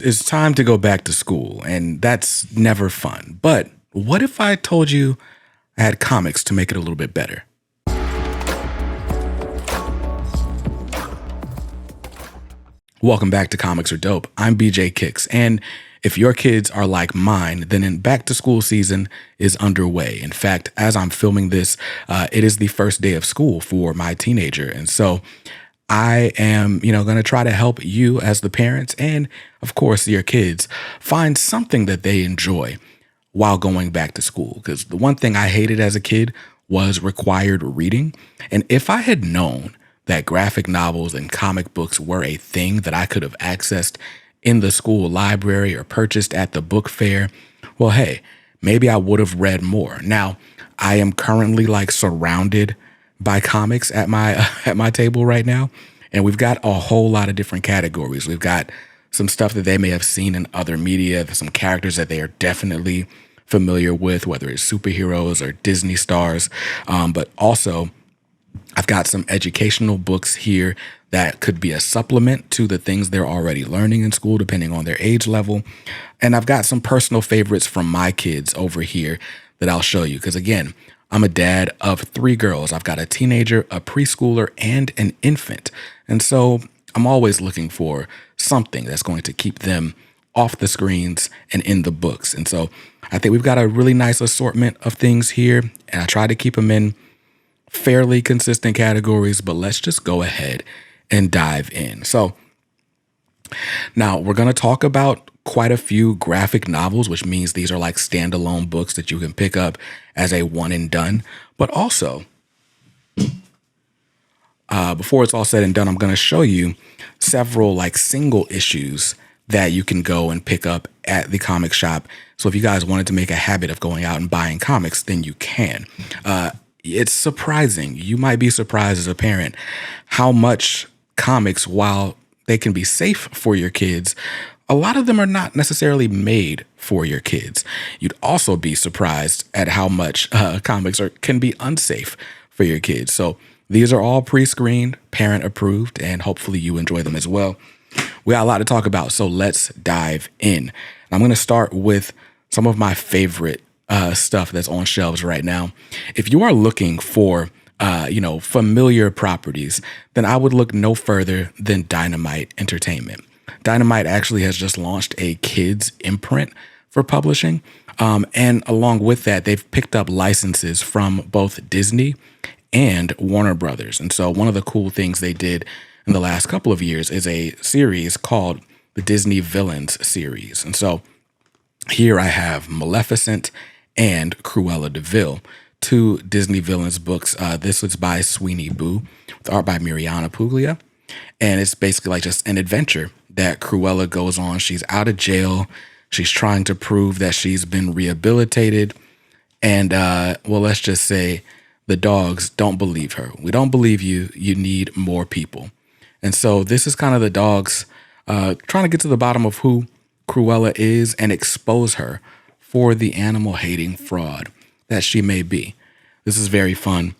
It's time to go back to school, and that's never fun. But what if I told you I had comics to make it a little bit better? Welcome back to Comics Are Dope. I'm BJ Kicks, and if your kids are like mine, then back to school season is underway. In fact, as I'm filming this, it is the first day of school for my teenager, and so I am, going to try to help you as the parents and, of course, your kids find something that they enjoy while going back to school. Because the one thing I hated as a kid was required reading. And if I had known that graphic novels and comic books were a thing that I could have accessed in the school library or purchased at the book fair, well, hey, maybe I would have read more. Now, I am currently like surrounded by comics at my at my table right now, and we've got a whole lot of different categories. We've got some stuff that they may have seen in other media, there's some characters that they are definitely familiar with, whether it's superheroes or Disney stars, but also I've got some educational books here that could be a supplement to the things they're already learning in school, depending on their age level. And I've got some personal favorites from my kids over here that I'll show you. Because again, I'm a dad of 3 girls. I've got a teenager, a preschooler, and an infant. And so I'm always looking for something that's going to keep them off the screens and in the books. And so I think we've got a really nice assortment of things here. And I try to keep them in fairly consistent categories, but let's just go ahead and dive in. So now we're going to talk about quite a few graphic novels, which means these are like standalone books that you can pick up as a one and done. But also, before it's all said and done, I'm going to show you several like single issues that you can go and pick up at the comic shop. So if you guys wanted to make a habit of going out and buying comics, then you can. It's surprising. You might be surprised as a parent how much comics, while they can be safe for your kids, a lot of them are not necessarily made for your kids. You'd also be surprised at how much comics can be unsafe for your kids. So these are all pre-screened, parent approved, and hopefully you enjoy them as well. We got a lot to talk about, so let's dive in. I'm going to start with some of my favorite stuff that's on shelves right now. If you are looking for, familiar properties, then I would look no further than Dynamite Entertainment. Dynamite actually has just launched a kids imprint for publishing. And along with that, they've picked up licenses from both Disney and Warner Brothers. And so one of the cool things they did in the last couple of years is a series called the Disney Villains series. And so here I have Maleficent and Cruella de Vil, 2 Disney Villains books. This was by Sweeney Boo, with art by Mariana Puglia. And it's basically like just an adventure that Cruella goes on. She's out of jail. She's trying to prove that she's been rehabilitated. And, let's just say the dogs don't believe her. We don't believe you. You need more people. And so this is kind of the dogs trying to get to the bottom of who Cruella is and expose her for the animal-hating fraud that she may be. This is very fun.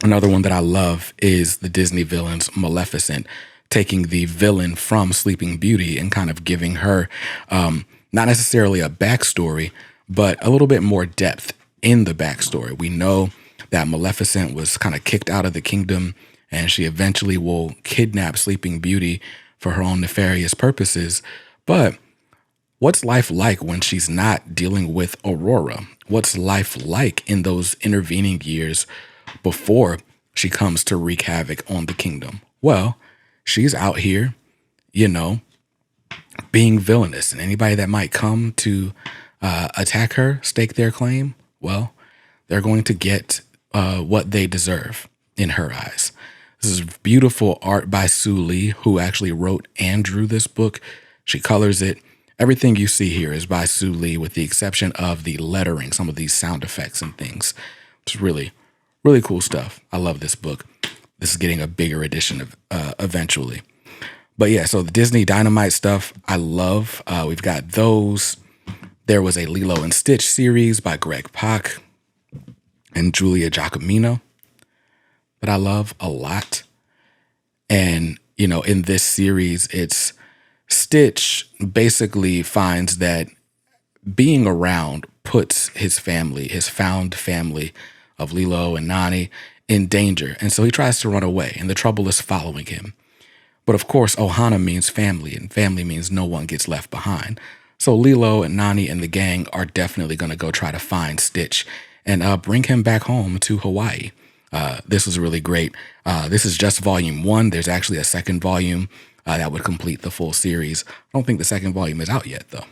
Another one that I love is the Disney Villains Maleficent, taking the villain from Sleeping Beauty and kind of giving her not necessarily a backstory, but a little bit more depth in the backstory. We know that Maleficent was kind of kicked out of the kingdom, and she eventually will kidnap Sleeping Beauty for her own nefarious purposes. But what's life like when she's not dealing with Aurora? What's life like in those intervening years before she comes to wreak havoc on the kingdom? Well, she's out here, being villainous, and anybody that might come to attack her, stake their claim, well, they're going to get what they deserve in her eyes. This is beautiful art by Sue Lee, who actually wrote and drew this book. She colors it. Everything you see here is by Sue Lee, with the exception of the lettering, some of these sound effects and things. It's really, really cool stuff. I love this book. This is getting a bigger edition of eventually. But yeah, so the Disney Dynamite stuff, I love. We've got those. There was a Lilo and Stitch series by Greg Pak and Julia Giacomino that I love a lot. And, in this series, it's Stitch basically finds that being around puts his family, his found family of Lilo and Nani, in danger. And so he tries to run away, and the trouble is following him. But of course, Ohana means family, and family means no one gets left behind. So Lilo and Nani and the gang are definitely going to go try to find Stitch and bring him back home to Hawaii. This was really great. This is just volume 1. There's actually a second volume that would complete the full series. I don't think the second volume is out yet, though.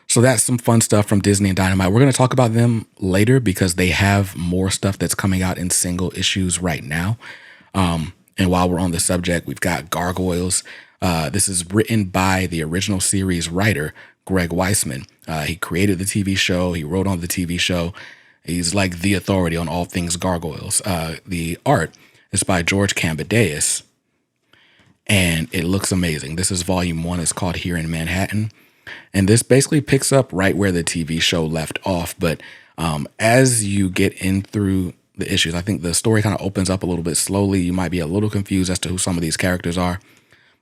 So that's some fun stuff from Disney and Dynamite. We're going to talk about them later because they have more stuff that's coming out in single issues right now. And while we're on the subject, we've got Gargoyles. This is written by the original series writer, Greg Weisman. He created the TV show. He wrote on the TV show. He's like the authority on all things Gargoyles. The art is by George Cambadeus, and it looks amazing. This is volume 1. It's called Here in Manhattan. And this basically picks up right where the TV show left off. But as you get in through the issues, I think the story kind of opens up a little bit slowly. You might be a little confused as to who some of these characters are.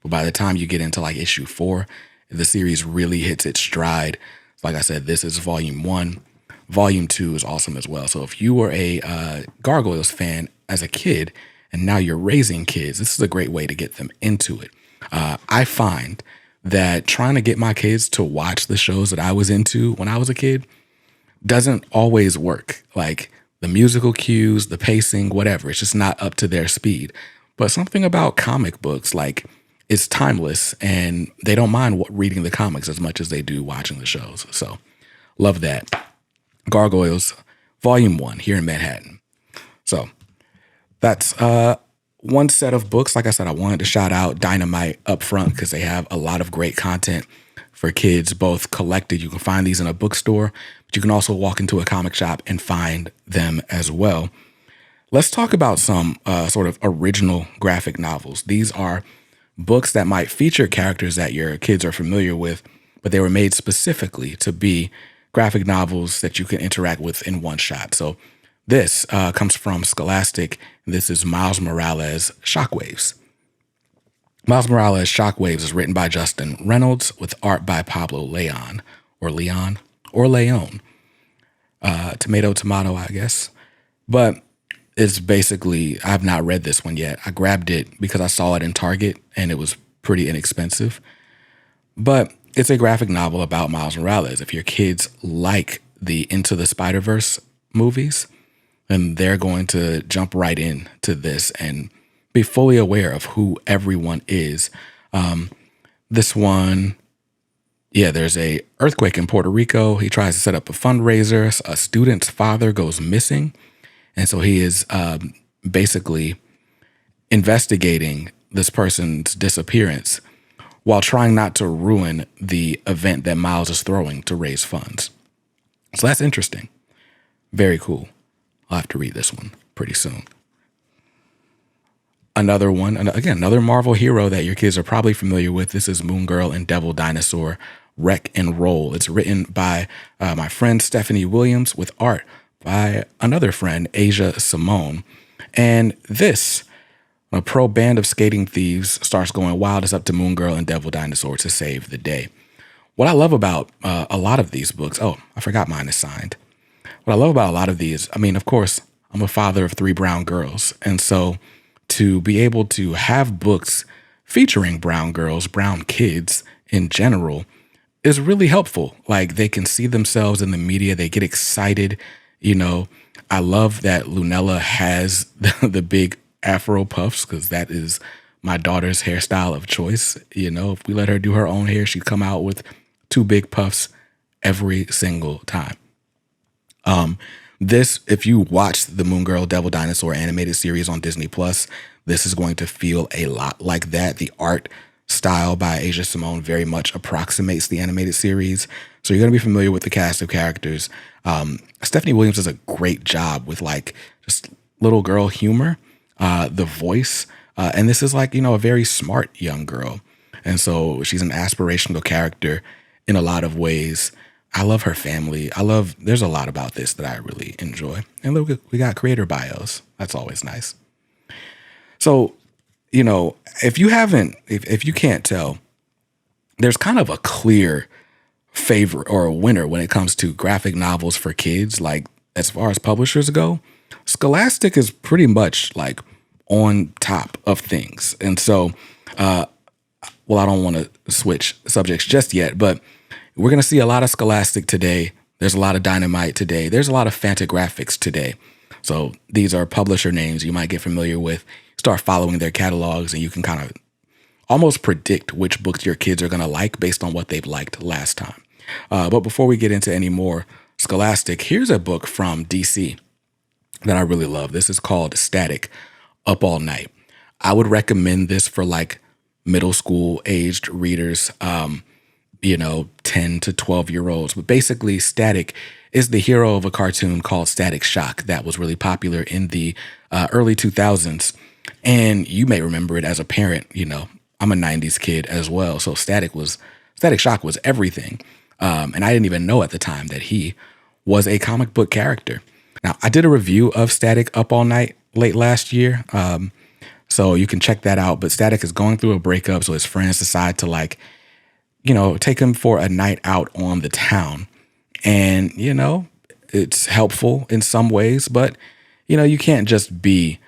But by the time you get into like issue 4, the series really hits its stride. Like I said, this is volume 1. Volume 2 is awesome as well. So if you were a Gargoyles fan as a kid and now you're raising kids, this is a great way to get them into it. I find that trying to get my kids to watch the shows that I was into when I was a kid doesn't always work. Like the musical cues, the pacing, whatever, it's just not up to their speed. But something about comic books, like it's timeless and they don't mind reading the comics as much as they do watching the shows. So love that. Gargoyles, volume 1, Here in Manhattan. So that's one set of books. Like I said, I wanted to shout out Dynamite up front because they have a lot of great content for kids, both collected. You can find these in a bookstore, but you can also walk into a comic shop and find them as well. Let's talk about some sort of original graphic novels. These are books that might feature characters that your kids are familiar with, but they were made specifically to be graphic novels that you can interact with in one shot. So this comes from Scholastic. This is Miles Morales' Shockwaves. Miles Morales' Shockwaves is written by Justin Reynolds with art by Pablo Leon. Tomato, I guess. But it's basically, I've not read this one yet. I grabbed it because I saw it in Target and it was pretty inexpensive. But it's a graphic novel about Miles Morales. If your kids like the Into the Spider-Verse movies, then they're going to jump right into this and be fully aware of who everyone is. This one, there's a earthquake in Puerto Rico. He tries to set up a fundraiser. A student's father goes missing. And so he is basically investigating this person's disappearance while trying not to ruin the event that Miles is throwing to raise funds. So that's interesting. Very cool. I'll have to read this one pretty soon. Another one, again, another Marvel hero that your kids are probably familiar with. This is Moon Girl and Devil Dinosaur, Wreck and Roll. It's written by my friend Stephanie Williams with art by another friend, Asia Simone. And this, a pro band of skating thieves starts going wild. It's up to Moon Girl and Devil Dinosaur to save the day. What I love about a lot of these books, I forgot mine is signed. What I love about a lot of these, of course, I'm a father of 3 brown girls. And so to be able to have books featuring brown girls, brown kids in general, is really helpful. Like they can see themselves in the media. They get excited. I love that Lunella has the big Afro puffs because that is my daughter's hairstyle of choice. If we let her do her own hair, she'd come out with 2 big puffs every single time. If you watch the Moon Girl Devil Dinosaur animated series on Disney Plus, this is going to feel a lot like that. The art style by Asia Simone very much approximates the animated series. So you're going to be familiar with the cast of characters. Stephanie Williams does a great job with just little girl humor, the voice. And this is a very smart young girl. And so she's an aspirational character in a lot of ways. I love her family. There's a lot about this that I really enjoy. And look, we got creator bios. That's always nice. So if you haven't, if you can't tell, there's kind of a clear favorite or a winner when it comes to graphic novels for kids. Like, as far as publishers go, Scholastic is pretty much like on top of things. And so, well, I don't want to switch subjects just yet, but we're going to see a lot of Scholastic today. There's a lot of Dynamite today. There's a lot of Fantagraphics today. So these are publisher names you might get familiar with. Start following their catalogs, and you can kind of almost predict which books your kids are going to like based on what they've liked last time. But before we get into any more Scholastic, here's a book from DC that I really love. This is called Static, Up All Night. I would recommend this for like middle school aged readers, 10 to 12-year-olds. But basically, Static is the hero of a cartoon called Static Shock that was really popular in the early 2000s. And you may remember it as a parent. I'm a 90s kid as well. So Static Shock was everything. And I didn't even know at the time that he was a comic book character. Now, I did a review of Static Up All Night late last year. So you can check that out. But Static is going through a breakup. So his friends decide to take him for a night out on the town. And, it's helpful in some ways, but, you can't just be,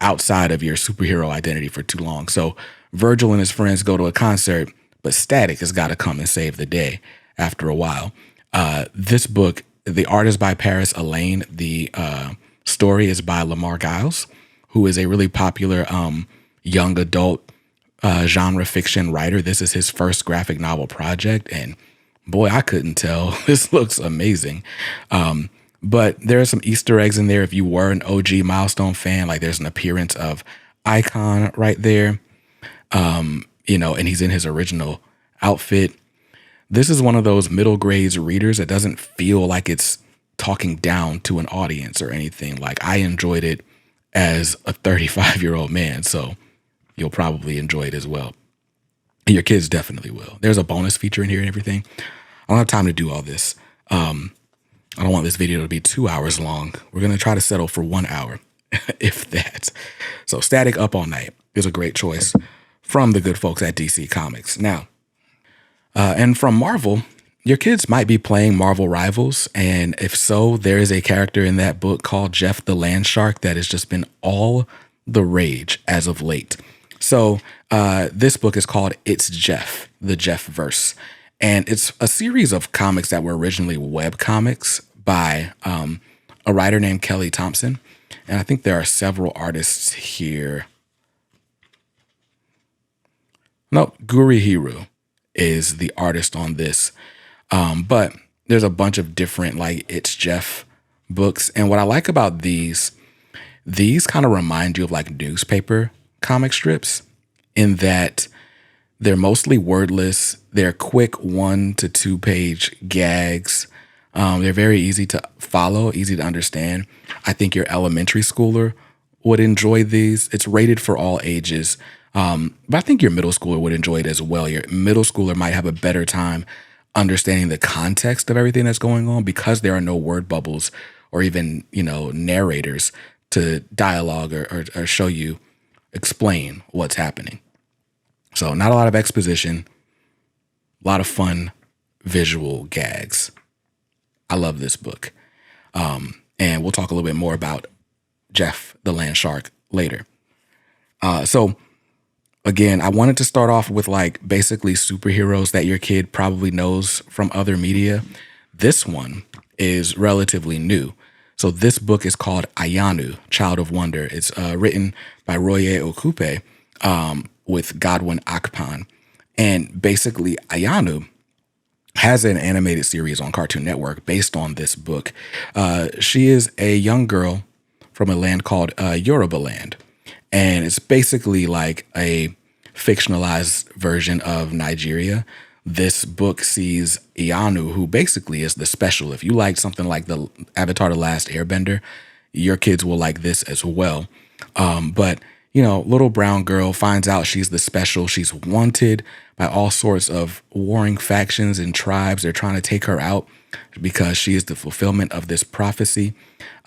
outside of your superhero identity for too long. So Virgil and his friends go to a concert, but Static has got to come and save the day after a while. This book, the art is by Paris Elaine. The story is by Lamar Giles, who is a really popular young adult genre fiction writer. This is his first graphic novel project, and boy, I couldn't tell. This looks amazing. But there are some Easter eggs in there. If you were an OG Milestone fan, like there's an appearance of Icon right there, and he's in his original outfit. This is one of those middle grades readers that doesn't feel like it's talking down to an audience or anything. Like, I enjoyed it as a 35-year-old man, so you'll probably enjoy it as well. Your kids definitely will. There's a bonus feature in here and everything. I don't have time to do all this. I don't want this video to be 2 hours long. We're going to try to settle for 1 hour, if that. So Static Up All Night is a great choice from the good folks at DC Comics. Now, and from Marvel, your kids might be playing Marvel Rivals. And if so, there is a character in that book called Jeff the Land Shark that has just been all the rage as of late. So this book is called It's Jeff, the Jeff Verse. And it's a series of comics that were originally web comics by a writer named Kelly Thompson. And I think there are several artists here. No, Gurihiru is the artist on this. But there's a bunch of different It's Jeff books. And what I like about these kind of remind you of newspaper comic strips in that they're mostly wordless. They're quick 1 to 2 page gags. They're very easy to follow, easy to understand. I think your elementary schooler would enjoy these. It's rated for all ages. But I think your middle schooler would enjoy it as well. Your middle schooler might have a better time understanding the context of everything that's going on because there are no word bubbles or even, narrators to dialogue or show you, explain what's happening. So not a lot of exposition, a lot of fun visual gags. I love this book. And we'll talk a little bit more about Jeff the Land Shark later. So again, I wanted to start off with basically superheroes that your kid probably knows from other media. This one is relatively new. So this book is called IYANU, Child of Wonder. It's written by Roye Okupe with Godwin Akpan. And basically, IYANU has an animated series on Cartoon Network based on this book. She is a young girl from a land called Yoruba land. And it's basically like a fictionalized version of Nigeria. This book sees IYANU, who basically is the special. If you like something like the Avatar: The Last Airbender, your kids will like this as well. But little brown girl finds out she's the special. She's wanted by all sorts of warring factions and tribes. They're trying to take her out because she is the fulfillment of this prophecy.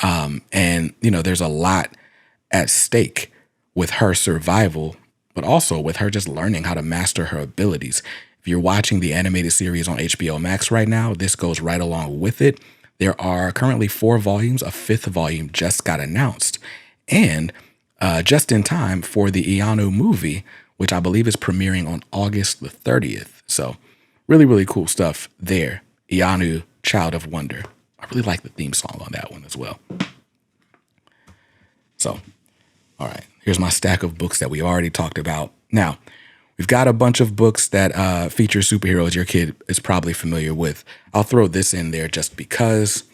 And there's a lot at stake with her survival, but also with her just learning how to master her abilities. If you're watching the animated series on HBO Max right now, this goes right along with it. There are currently 4 volumes. A 5th volume just got announced. And just in time for the IYANU movie, which I believe is premiering on August the 30th. So really, really cool stuff there. IYANU, Child of Wonder. I really like the theme song on that one as well. So, all right, here's my stack of books that we already talked about. Now, we've got a bunch of books that feature superheroes your kid is probably familiar with. I'll throw this in there just because.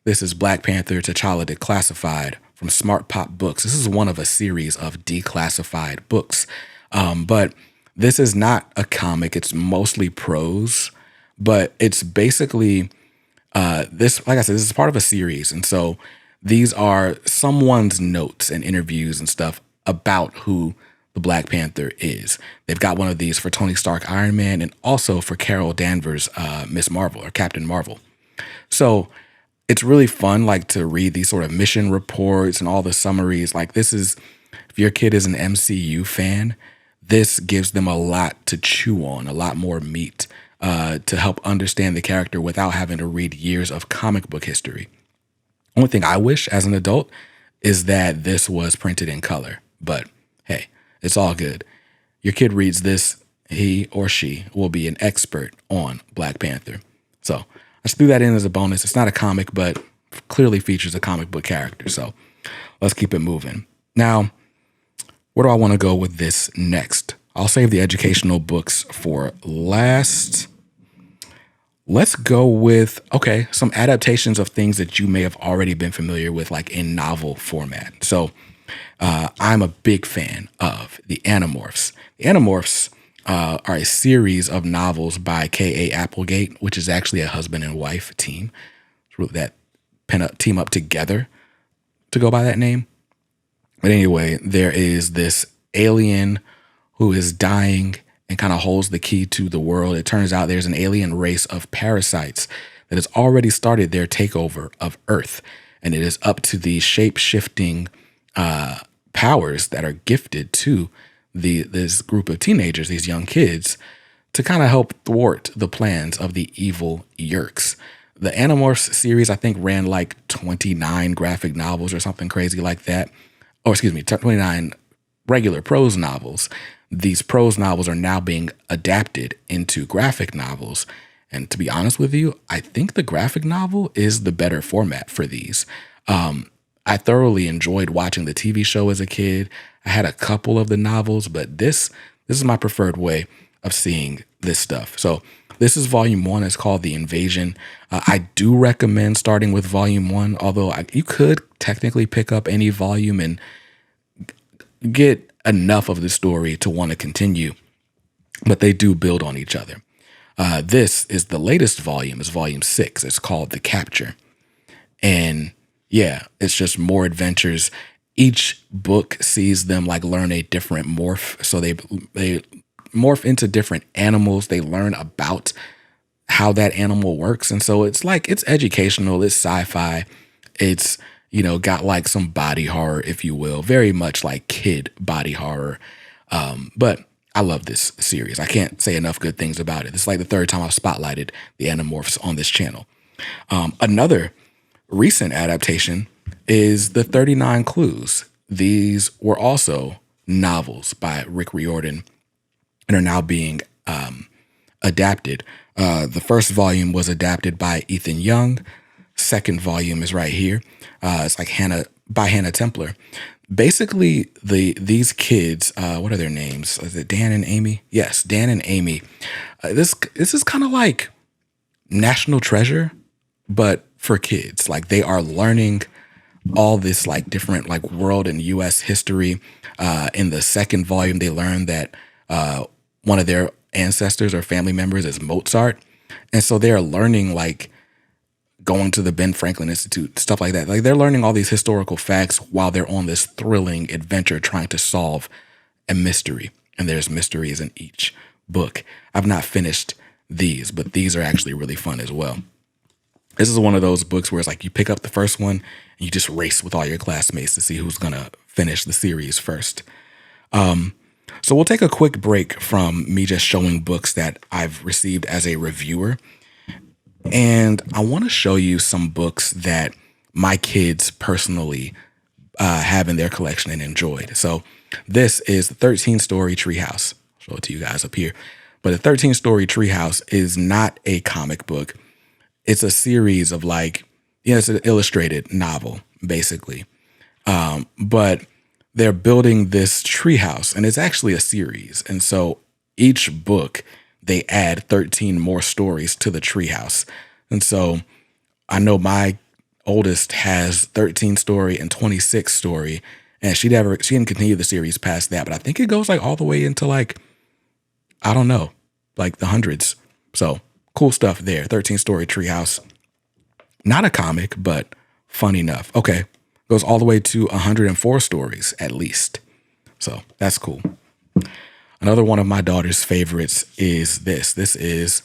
This is Black Panther T'Challa Declassified from Smart Pop Books. This is one of a series of declassified books. But this is not a comic. It's mostly prose, but it's basically this, like I said, this is part of a series. And so these are someone's notes and interviews and stuff about who the Black Panther is. They've got one of these for Tony Stark, Iron Man, and also for Carol Danvers, Miss Marvel or Captain Marvel. So it's really fun, like, to read these sort of mission reports and all the summaries. Like, this is, if your kid is an MCU fan, this gives them a lot to chew on, a lot more meat to help understand the character without having to read years of comic book history. Only thing I wish as an adult is that this was printed in color. But hey, it's all good. Your kid reads this, he or she will be an expert on Black Panther. So I just threw that in as a bonus. It's not a comic, but clearly features a comic book character. So let's keep it moving. Now, where do I want to go with this next? I'll save the educational books for last. Let's go with, okay, some adaptations of things that you may have already been familiar with, like in novel format. So I'm a big fan of the Animorphs. The Animorphs are a series of novels by K.A. Applegate, which is actually a husband and wife team that team up together to go by that name. But anyway, there is this alien who is dying and kind of holds the key to the world. It turns out there's an alien race of parasites that has already started their takeover of Earth. And it is up to the shape-shifting powers that are gifted to this group of teenagers, these young kids, to kind of help thwart the plans of the evil Yeerks. The Animorphs series, I think, ran like 29 graphic novels or something crazy like that. Or excuse me, 29 regular prose novels. These prose novels are now being adapted into graphic novels. And to be honest with you, I think the graphic novel is the better format for these. I thoroughly enjoyed watching the TV show as a kid. I had a couple of the novels, but this is my preferred way of seeing this stuff. So this is volume 1. It's called The Invasion. I do recommend starting with volume 1, although you could technically pick up any volume and get enough of the story to want to continue, but they do build on each other. This is the latest volume, is volume 6. It's called The Capture. And yeah, it's just more adventures. Each book sees them like learn a different morph. So they morph into different animals. They learn about how that animal works. And so it's like, it's educational, it's sci-fi. It's, you know, got like some body horror, if you will, very much like kid body horror. But I love this series. I can't say enough good things about it. It's like the 3rd time I've spotlighted the Animorphs on this channel. Another recent adaptation is the 39 Clues. These were also novels by Rick Riordan and are now being adapted. The first volume was adapted by Ethan Young. Second volume is right here. It's like by Hannah Templer. Basically, these kids, what are their names? Is it Dan and Amy? Yes, Dan and Amy. This is kind of like National Treasure, but for kids. Like, they are learning all this like different like world and U.S. history. In the second volume, they learn that one of their ancestors or family members is Mozart, and so they are learning like going to the Ben Franklin Institute, stuff like that. Like, they're learning all these historical facts while they're on this thrilling adventure trying to solve a mystery. And there's mysteries in each book. I've not finished these, but these are actually really fun as well. This is one of those books where it's like you pick up the first one and you just race with all your classmates to see who's going to finish the series first. So we'll take a quick break from me just showing books that I've received as a reviewer. And I want to show you some books that my kids personally have in their collection and enjoyed. So this is the 13-story Treehouse. I'll show it to you guys up here. But the 13-story Treehouse is not a comic book. It's a series of it's an illustrated novel, basically. But they're building this treehouse, and it's actually a series. And so each book, they add 13 more stories to the treehouse. And so I know my oldest has 13 story and 26 story, and she didn't continue the series past that, but I think it goes all the way into I don't know, the hundreds. So cool stuff there. 13-story treehouse. Not a comic, but fun enough. Okay. Goes all the way to 104 stories at least. So that's cool. Another one of my daughter's favorites is this. This is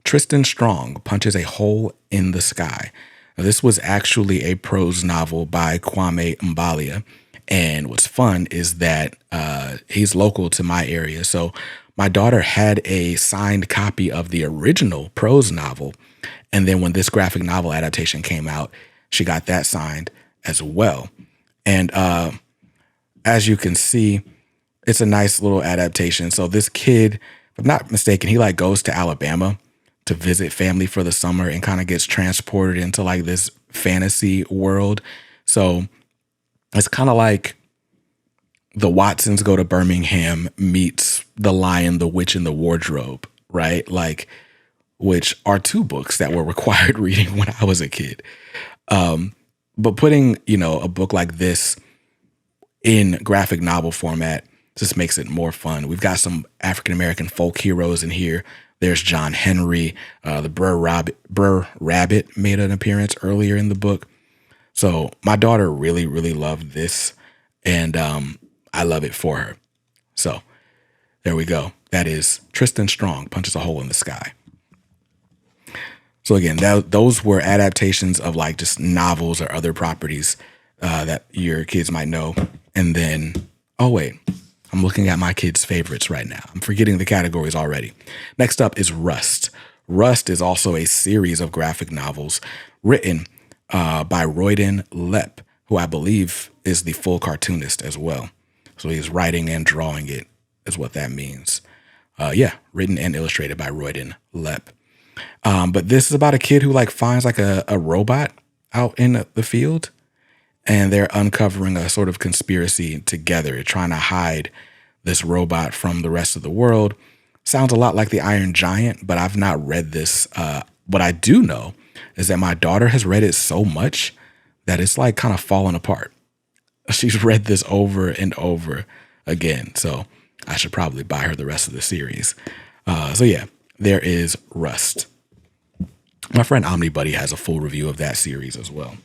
Tristan Strong Punches a Hole in the Sky. Now, this was actually a prose novel by Kwame Mbalia. And what's fun is that he's local to my area. So my daughter had a signed copy of the original prose novel. And then when this graphic novel adaptation came out, she got that signed as well. And as you can see, it's a nice little adaptation. So this kid, if I'm not mistaken, he goes to Alabama to visit family for the summer and kind of gets transported into this fantasy world. So it's kind of like the Watsons Go to Birmingham meets The Lion, the Witch, and the Wardrobe, right? Which are two books that were required reading when I was a kid. But putting, a book like this in graphic novel format just makes it more fun. We've got some African-American folk heroes in here. There's John Henry. The Brr Rabbit made an appearance earlier in the book. So my daughter really, really loved this, and I love it for her. So there we go. That is Tristan Strong Punches a Hole in the Sky. So again, those were adaptations of just novels or other properties that your kids might know. And then, oh wait, I'm looking at my kids' favorites right now. I'm forgetting the categories already. Next up is Rust. Rust is also a series of graphic novels written by Royden Lepp, who I believe is the full cartoonist as well. So he's writing and drawing it is what that means. Written and illustrated by Royden Lepp. But this is about a kid who finds a robot out in the field, and they're uncovering a sort of conspiracy together, trying to hide this robot from the rest of the world. Sounds a lot like The Iron Giant, but I've not read this. What I do know is that my daughter has read it so much that it's kind of falling apart. She's read this over and over again. So I should probably buy her the rest of the series. There is Rust. My friend OmniBuddy has a full review of that series as well.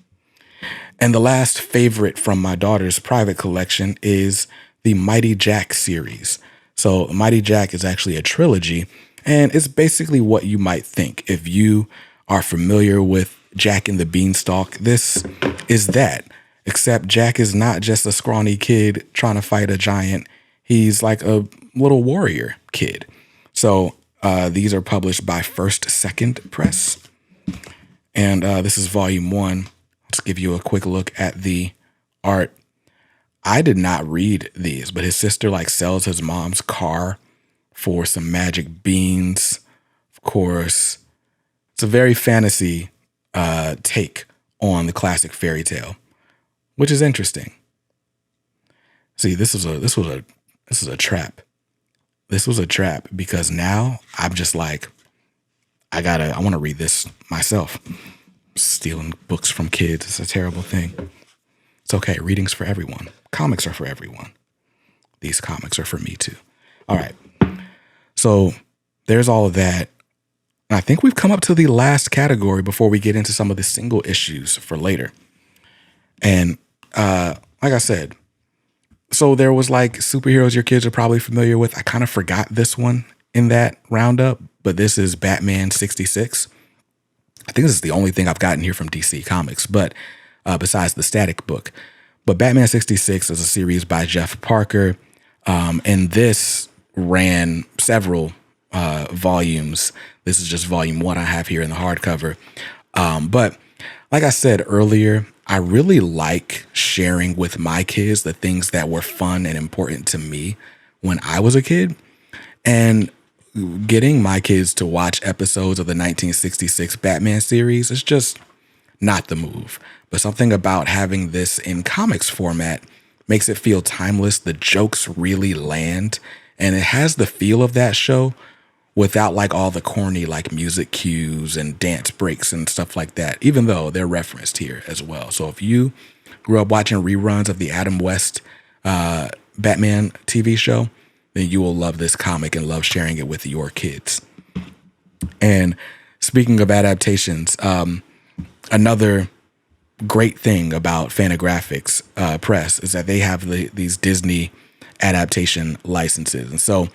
And the last favorite from my daughter's private collection is the Mighty Jack series. So Mighty Jack is actually a trilogy, and it's basically what you might think. If you are familiar with Jack and the Beanstalk, this is that. Except Jack is not just a scrawny kid trying to fight a giant. He's like a little warrior kid. So these are published by First Second Press. And this is volume 1. Let's give you a quick look at the art. I did not read these, but his sister sells his mom's car for some magic beans. Of course, it's a very fantasy take on the classic fairy tale, which is interesting. See, this is a trap. This was a trap because now I'm just I want to read this myself. Stealing books from kids is a terrible thing. It's okay. Reading's for everyone. Comics are for everyone. These comics are for me too. All right. So there's all of that. And I think we've come up to the last category before we get into some of the single issues for later. And like I said, so there was superheroes your kids are probably familiar with. I kind of forgot this one in that roundup, but this is Batman 66. I think this is the only thing I've gotten here from DC Comics, but besides the Static book. But Batman 66 is a series by Jeff Parker. And this ran several volumes. This is just volume 1 I have here in the hardcover. But like I said earlier, I really like sharing with my kids the things that were fun and important to me when I was a kid. And getting my kids to watch episodes of the 1966 Batman series is just not the move. But something about having this in comics format makes it feel timeless. The jokes really land, and it has the feel of that show without like all the corny like music cues and dance breaks and stuff like that, even though they're referenced here as well. So if you grew up watching reruns of the Adam West Batman TV show, then you will love this comic and love sharing it with your kids. And speaking of adaptations, another great thing about Fantagraphics Press is that they have these Disney adaptation licenses. And so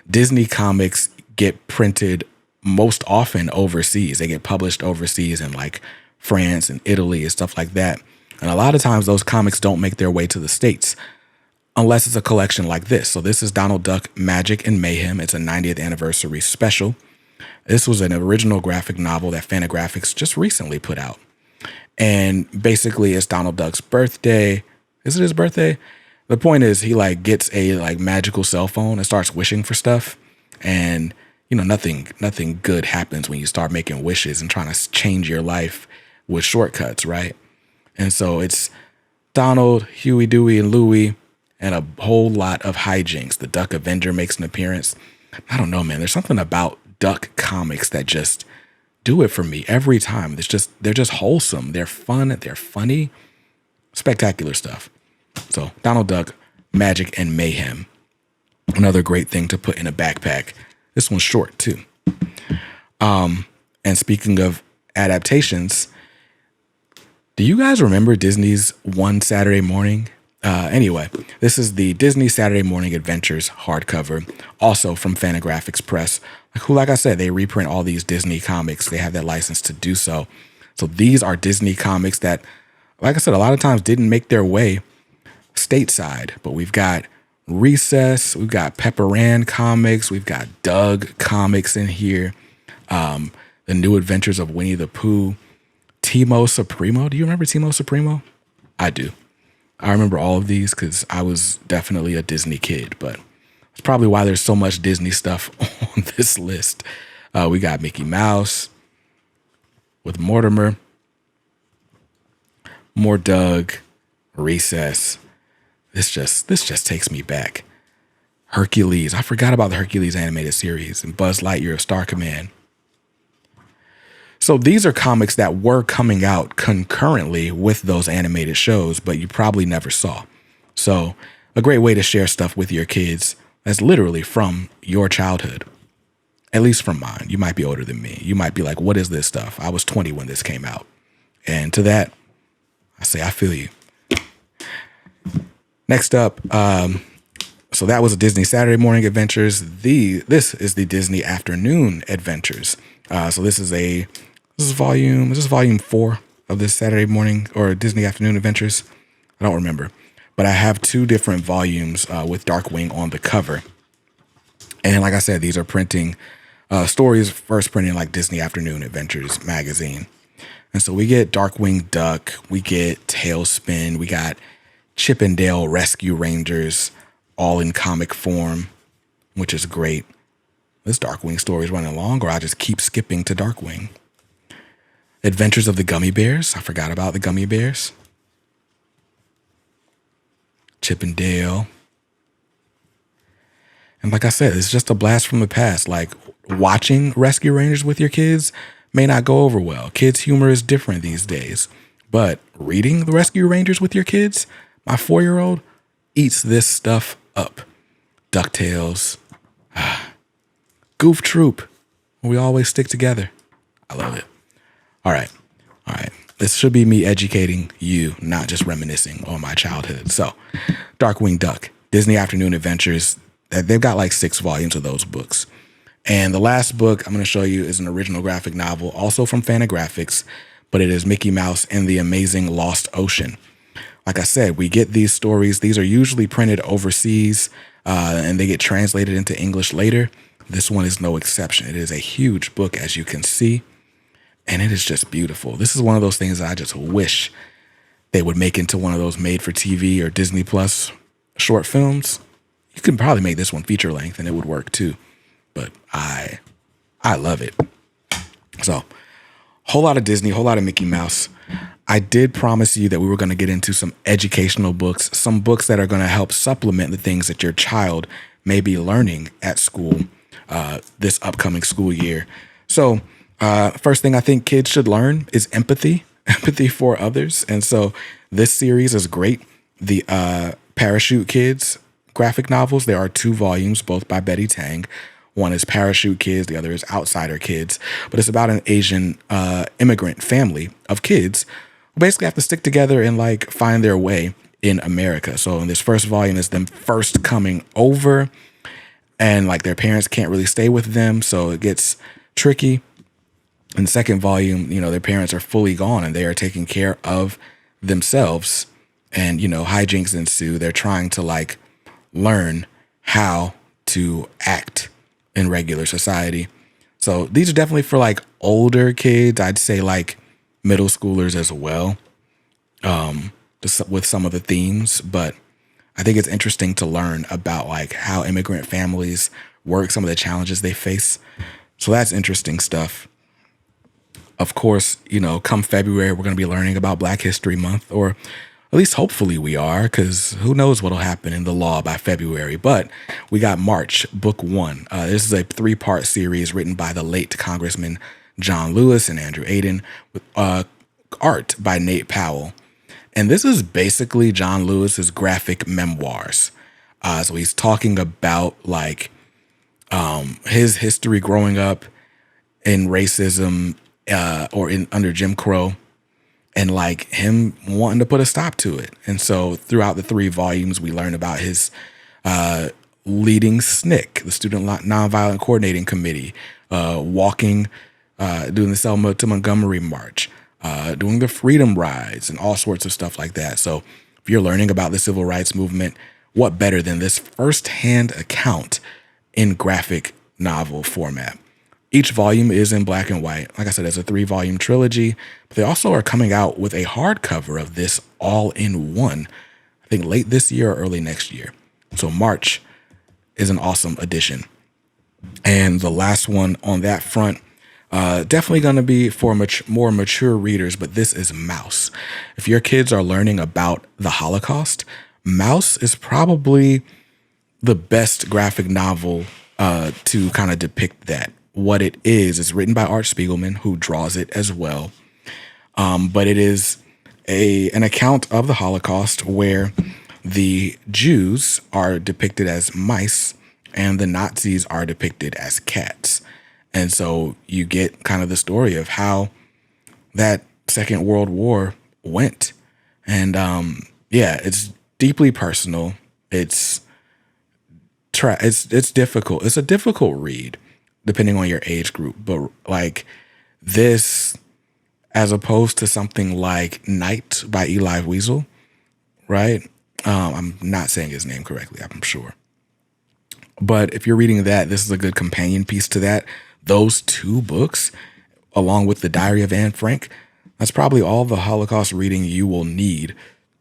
Disney comics get printed most often overseas. They get published overseas in like France and Italy and stuff like that. And a lot of times those comics don't make their way to the States unless it's a collection like this. So this is Donald Duck Magic and Mayhem. It's a 90th anniversary special. This was an original graphic novel that Fantagraphics just recently put out. And basically it's Donald Duck's birthday. Is it his birthday? The point is he like gets a like magical cell phone and starts wishing for stuff. And you know, nothing good happens when you start making wishes and trying to change your life with shortcuts, right? And so it's Donald, Huey, Dewey, and Louie, and a whole lot of hijinks. The Duck Avenger makes an appearance. I don't know, man. There's something about Duck comics that just do it for me every time. They're just wholesome. They're fun. They're funny. Spectacular stuff. So Donald Duck, Magic, and Mayhem. Another great thing to put in a backpack. This one's short too. And speaking of adaptations, do you guys remember Disney's One Saturday Morning? Anyway, this is the Disney Saturday Morning Adventures hardcover, also from Fantagraphics Press, who, like I said, they reprint all these Disney comics. They have that license to do so. So these are Disney comics that, like I said, a lot of times didn't make their way stateside, but we've got Recess, we've got Pepper Ann comics, we've got Doug comics in here, The New Adventures of Winnie the Pooh, Timo Supremo. Do you remember Timo Supremo? I do. I remember all of these because I was definitely a Disney kid, but it's probably why there's so much Disney stuff on this list. We got Mickey Mouse with Mortimer, more Doug, Recess. This just takes me back. Hercules. I forgot about the Hercules animated series and Buzz Lightyear of Star Command. So these are comics that were coming out concurrently with those animated shows, but you probably never saw. So a great way to share stuff with your kids that's literally from your childhood, at least from mine. You might be older than me. You might be like, what is this stuff? I was 20 when this came out. And to that, I say, I feel you. Next up, so that was a Disney Saturday Morning Adventures. This is the Disney Afternoon Adventures. So this is volume 4 of this Saturday morning or Disney Afternoon Adventures. I don't remember, but I have 2 different volumes with Darkwing on the cover. And like I said, these are printing stories, first printing like Disney Afternoon Adventures magazine. And so we get Darkwing Duck, we get Tailspin, we got Chip and Dale Rescue Rangers, all in comic form, which is great. This Darkwing story is running long, or I just keep skipping to Darkwing. Adventures of the Gummy Bears. I forgot about the Gummy Bears. Chip and Dale. And like I said, it's just a blast from the past. Like watching Rescue Rangers with your kids may not go over well. Kids' humor is different these days. But reading the Rescue Rangers with your kids, my 4-year-old eats this stuff up. DuckTales. Goof Troop. We always stick together. I love it. All right. This should be me educating you, not just reminiscing on my childhood. So, Darkwing Duck, Disney Afternoon Adventures. They've got like 6 volumes of those books. And the last book I'm going to show you is an original graphic novel, also from Fantagraphics, but it is Mickey Mouse and the Amazing Lost Ocean. Like I said, we get these stories. These are usually printed overseas. and they get translated into English later. This one is no exception. It is a huge book, as you can see, and it is just beautiful. This is one of those things that I just wish they would make into one of those made-for-TV or Disney Plus short films. You can probably make this one feature length, and it would work too. But I love it. So, whole lot of Disney, whole lot of Mickey Mouse. I did promise you that we were going to get into some educational books, some books that are going to help supplement the things that your child may be learning at school this upcoming school year. So, first thing I think kids should learn is empathy for others. And so this series is great. The Parachute Kids graphic novels, there are 2 volumes, both by Betty Tang. One is Parachute Kids, the other is Outsider Kids. But it's about an Asian immigrant family of kids who basically have to stick together and like find their way in America. So in this first volume is them first coming over, and like their parents can't really stay with them, so it gets tricky. In the second volume, you know, their parents are fully gone and they are taking care of themselves, and, you know, hijinks ensue. They're trying to like learn how to act in regular society. So these are definitely for like older kids. I'd say like middle schoolers as well, with some of the themes. But I think it's interesting to learn about like how immigrant families work, some of the challenges they face. So that's interesting stuff. Of course, you know, come February, we're going to be learning about Black History Month, or at least hopefully we are, because who knows what'll happen in the law by February. But we got March, Book 1. This is a 3-part series written by the late Congressman John Lewis and Andrew Aden, with art by Nate Powell. And this is basically John Lewis's graphic memoirs. So he's talking about like his history growing up in racism, or under Jim Crow, and like him wanting to put a stop to it. And so throughout the 3 volumes, we learn about his leading SNCC, the Student Nonviolent Coordinating Committee, doing the Selma to Montgomery March, doing the Freedom Rides, and all sorts of stuff like that. So if you're learning about the civil rights movement, what better than this firsthand account in graphic novel format? Each volume is in black and white. Like I said, it's a 3-volume trilogy, but they also are coming out with a hardcover of this all in one, I think late this year or early next year. So March is an awesome addition. And the last one on that front, definitely going to be for more mature readers, but this is Mouse. If your kids are learning about the Holocaust, Mouse is probably the best graphic novel to kind of depict that. What it is written by Art Spiegelman, who draws it as well. But it is an account of the Holocaust where the Jews are depicted as mice and the Nazis are depicted as cats. And so you get kind of the story of how that Second World War went. And yeah, it's deeply personal. It's difficult. It's a difficult read depending on your age group. But like this, as opposed to something like Night by Eli Wiesel, right? I'm not saying his name correctly, I'm sure. But if you're reading that, this is a good companion piece to that. Those 2 books, along with The Diary of Anne Frank, that's probably all the Holocaust reading you will need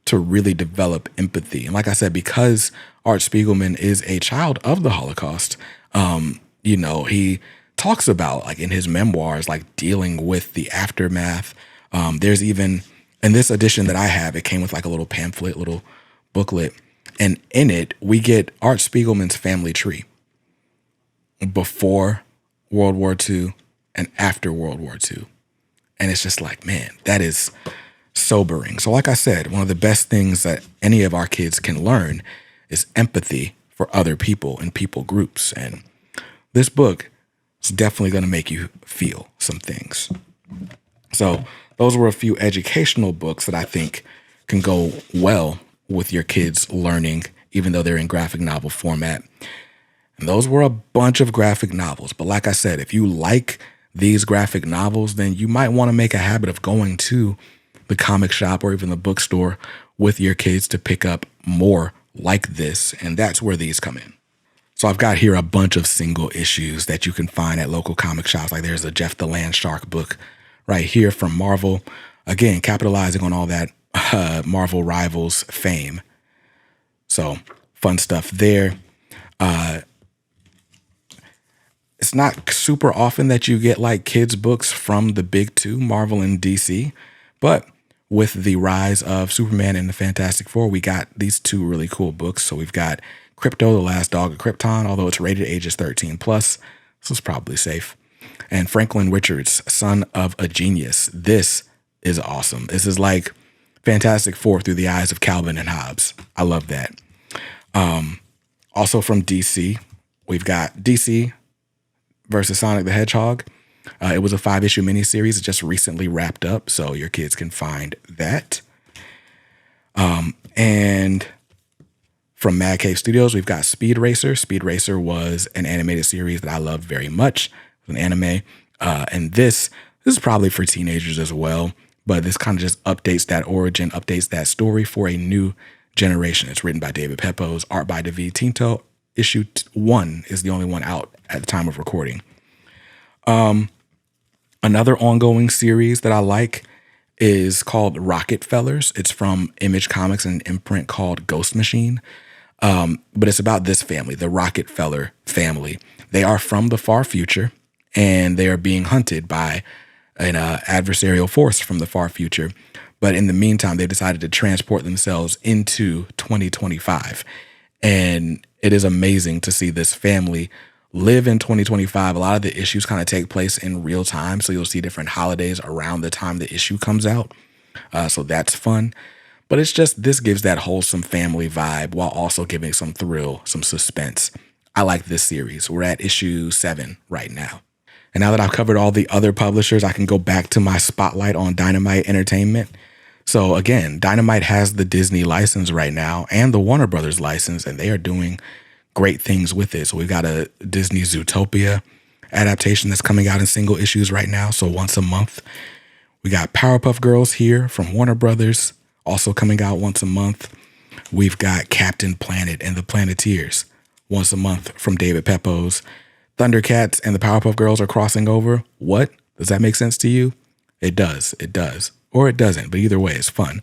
to really develop empathy. And like I said, because Art Spiegelman is a child of the Holocaust, you know, he talks about, like in his memoirs, like dealing with the aftermath. There's even, in this edition that I have, it came with like a little pamphlet, little booklet. And in it, we get Art Spiegelman's family tree before World War II and after World War II. And it's just like, man, that is sobering. So like I said, one of the best things that any of our kids can learn is empathy for other people and people groups. And this book is definitely going to make you feel some things. So those were a few educational books that I think can go well with your kids learning, even though they're in graphic novel format. And those were a bunch of graphic novels. But like I said, if you like these graphic novels, then you might want to make a habit of going to the comic shop or even the bookstore with your kids to pick up more like this. And that's where these come in. So I've got here a bunch of single issues that you can find at local comic shops. Like there's a Jeff the Land Shark book right here from Marvel. Again, capitalizing on all that Marvel Rivals fame. So fun stuff there. It's not super often that you get like kids books from the big two, Marvel and DC, but with the rise of Superman and the Fantastic Four, we got these two really cool books. So we've got Crypto, the Last Dog of Krypton, although it's rated ages 13 plus, so it's probably safe. And Franklin Richards, Son of a Genius. This is awesome. This is like Fantastic Four through the eyes of Calvin and Hobbes. I love that. Also from DC, we've got DC versus Sonic the Hedgehog. It was a 5-issue miniseries. It just recently wrapped up, so your kids can find that. And from Mad Cave Studios, we've got Speed Racer. Speed Racer was an animated series that I loved very much. An anime. And this is probably for teenagers as well, but this kind of just updates that origin, updates that story for a new generation. It's written by David Pepose, art by David Tinto. Issue 1 is the only one out at the time of recording. Another ongoing series that I like is called Rocket Fellers. It's from Image Comics and an imprint called Ghost Machine. But it's about this family, the Rocket Feller family. They are from the far future, and they are being hunted by an adversarial force from the far future. But in the meantime, they decided to transport themselves into 2025. And it is amazing to see this family live in 2025. A lot of the issues kind of take place in real time. So you'll see different holidays around the time the issue comes out. So that's fun. But it's just, this gives that wholesome family vibe while also giving some thrill, some suspense. I like this series. We're at issue 7 right now. And now that I've covered all the other publishers, I can go back to my spotlight on Dynamite Entertainment. So again, Dynamite has the Disney license right now and the Warner Brothers license, and they are doing great things with it. So we've got a Disney Zootopia adaptation that's coming out in single issues right now. So once a month. We got Powerpuff Girls here from Warner Brothers, also coming out once a month. We've got Captain Planet and the Planeteers once a month from David Pepose. Thundercats and the Powerpuff Girls are crossing over. What? Does that make sense to you? It does. It does. Or it doesn't, but either way, it's fun.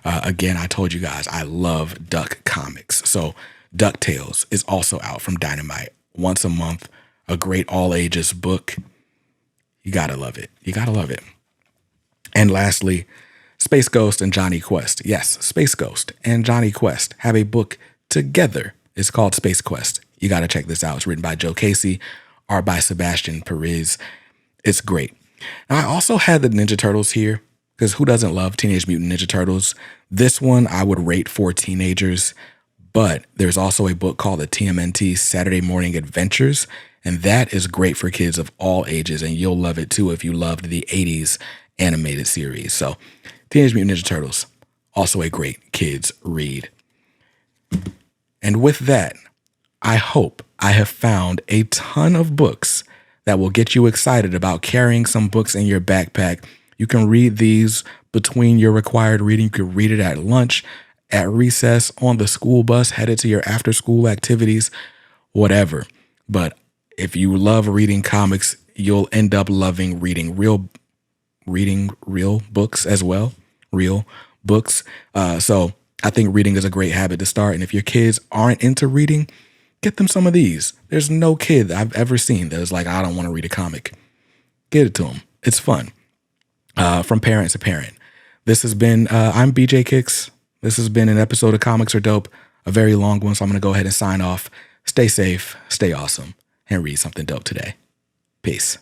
Again, I told you guys, I love Duck comics. So DuckTales is also out from Dynamite once a month. A great all ages book. You gotta love it. You gotta love it. And lastly, Space Ghost and Johnny Quest. Yes, Space Ghost and Johnny Quest have a book together. It's called Space Quest. You got to check this out. It's written by Joe Casey, art by Sebastian Perez. It's great. Now, I also had the Ninja Turtles here because who doesn't love Teenage Mutant Ninja Turtles? This one I would rate for teenagers, but there's also a book called the TMNT Saturday Morning Adventures, and that is great for kids of all ages, and you'll love it too if you loved the 80s animated series. So Teenage Mutant Ninja Turtles, also a great kids read. And with that, I hope I have found a ton of books that will get you excited about carrying some books in your backpack. You can read these between your required reading. You can read it at lunch, at recess, on the school bus, headed to your after school activities, whatever. But if you love reading comics, you'll end up loving reading real books as well. Real books. So I think reading is a great habit to start. And if your kids aren't into reading, get them some of these. There's no kid I've ever seen that is like, I don't want to read a comic. Get it to them. It's fun. From parent to parent. This has been, I'm BJ Kicks. This has been an episode of Comics Are Dope, a very long one. So I'm going to go ahead and sign off. Stay safe, stay awesome, and read something dope today. Peace.